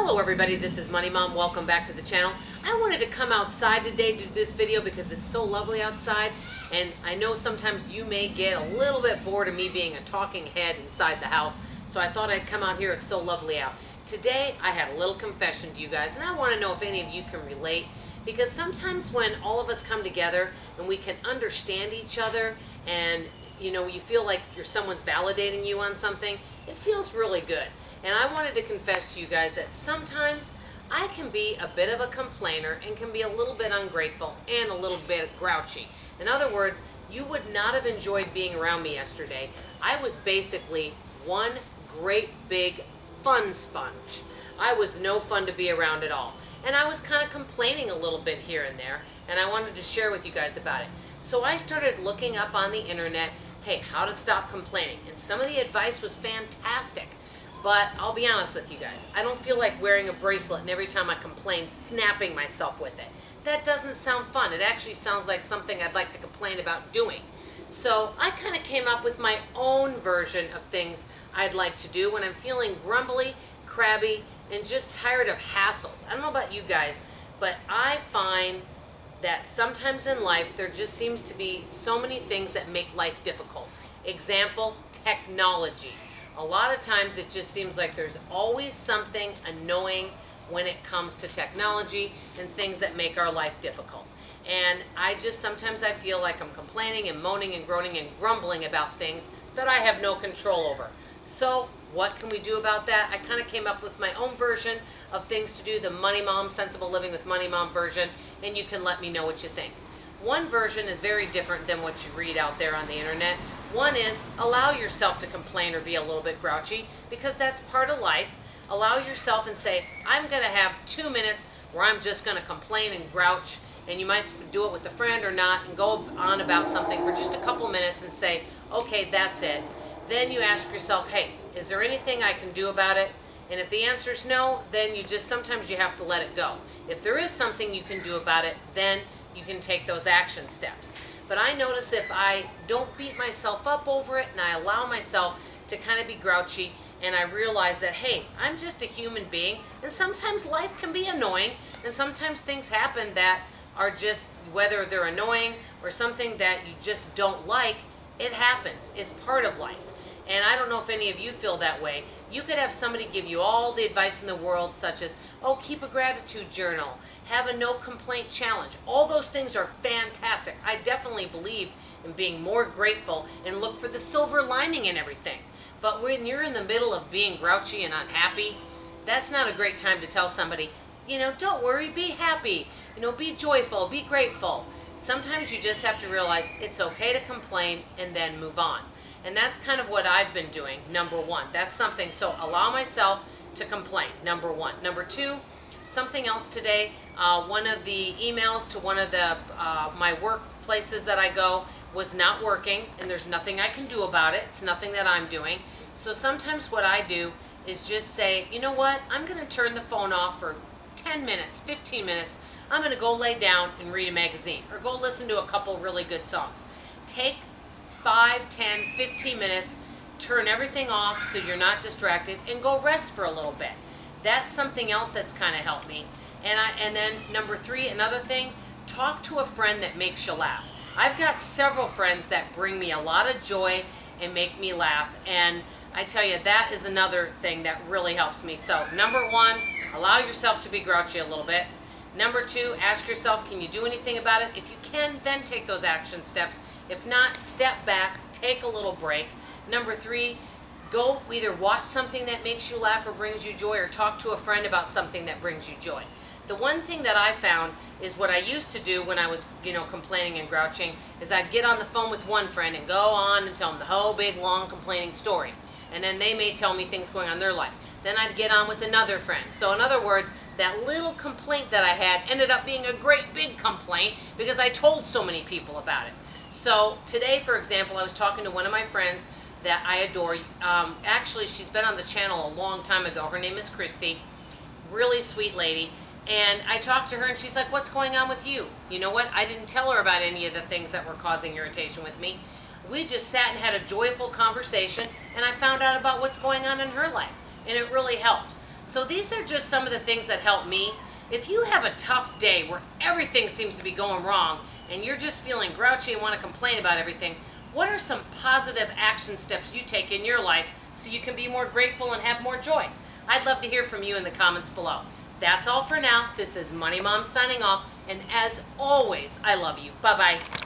Hello everybody, this is Money Mom. Welcome back to the channel. I wanted to come outside today to do this video because it's so lovely outside, and I know sometimes you may get a little bit bored of me being a talking head inside the house, so I thought I'd come out here. It's so lovely out. Today I had a little confession to you guys, and I want to know if any of you can relate, because sometimes when all of us come together and we can understand each other and you feel like someone's validating you on something, it feels really good. And I wanted to confess to you guys that sometimes I can be a bit of a complainer and can be a little bit ungrateful and a little bit grouchy. In other words, you would not have enjoyed being around me yesterday. I was basically one great big fun sponge. I was no fun to be around at all. And I was kind of complaining a little bit here and there, and I wanted to share with you guys about it. So I started looking up on the internet, hey, how to stop complaining. And some of the advice was fantastic. But I'll be honest with you guys, I don't feel like wearing a bracelet and every time I complain, snapping myself with it. That doesn't sound fun. It actually sounds like something I'd like to complain about doing. So I kind of came up with my own version of things I'd like to do when I'm feeling grumbly, crabby, and just tired of hassles. I don't know about you guys, but I find that sometimes in life there just seems to be so many things that make life difficult. Example, technology. A lot of times it just seems like there's always something annoying when it comes to technology and things that make our life difficult. And sometimes I feel like I'm complaining and moaning and groaning and grumbling about things that I have no control over. So what can we do about that? I kind of came up with my own version of things to do, the Money Mom, Sensible Living with Money Mom version, and you can let me know what you think. One version is very different than what you read out there on the internet. One is allow yourself to complain or be a little bit grouchy, because that's part of life. Allow yourself and say, I'm going to have 2 minutes where I'm just going to complain and grouch, and you might do it with a friend or not and go on about something for just a couple minutes and say, okay, that's it. Then you ask yourself, hey, is there anything I can do about it? And if the answer is no, then sometimes you have to let it go. If there is something you can do about it, then you can take those action steps. But I notice if I don't beat myself up over it and I allow myself to kind of be grouchy and I realize that, hey, I'm just a human being and sometimes life can be annoying and sometimes things happen that are just, whether they're annoying or something that you just don't like, it happens. It's part of life. And I don't know if any of you feel that way. You could have somebody give you all the advice in the world, such as, oh, keep a gratitude journal, have a no complaint challenge. All those things are fantastic. I definitely believe in being more grateful and look for the silver lining in everything. But when you're in the middle of being grouchy and unhappy, that's not a great time to tell somebody, don't worry, be happy, be joyful, be grateful. Sometimes you just have to realize it's okay to complain and then move on. And that's kind of what I've been doing, number one. That's something, so allow myself to complain, number one. Number two, something else today, one of the emails to one of the my work places that I go was not working, and there's nothing I can do about it. It's nothing that I'm doing. So sometimes what I do is just say, you know what, I'm going to turn the phone off for 10 minutes, 15 minutes. I'm going to go lay down and read a magazine or go listen to a couple really good songs. Take 5, 10, 15 minutes, turn everything off so you're not distracted, and go rest for a little bit. That's something else that's kind of helped me. And then number three, another thing, talk to a friend that makes you laugh. I've got several friends that bring me a lot of joy and make me laugh, and I tell you, that is another thing that really helps me. So number one, allow yourself to be grouchy a little bit. Number two, ask yourself, can you do anything about it? If you can, then take those action steps. If not, step back, take a little break. Number three, go either watch something that makes you laugh or brings you joy, or talk to a friend about something that brings you joy. The one thing that I found is what I used to do when I was, complaining and grouching, is I'd get on the phone with one friend and go on and tell them the whole big, long complaining story. And then they may tell me things going on in their life. Then I'd get on with another friend. So in other words, that little complaint that I had ended up being a great big complaint because I told so many people about it. So today, for example, I was talking to one of my friends that I adore. Actually, she's been on the channel a long time ago. Her name is Christy. Really sweet lady. And I talked to her and she's like, what's going on with you? You know what? I didn't tell her about any of the things that were causing irritation with me. We just sat and had a joyful conversation, and I found out about what's going on in her life, and it really helped. So these are just some of the things that help me. If you have a tough day where everything seems to be going wrong and you're just feeling grouchy and want to complain about everything, what are some positive action steps you take in your life so you can be more grateful and have more joy? I'd love to hear from you in the comments below. That's all for now. This is Money Mom signing off, and as always, I love you. Bye-bye.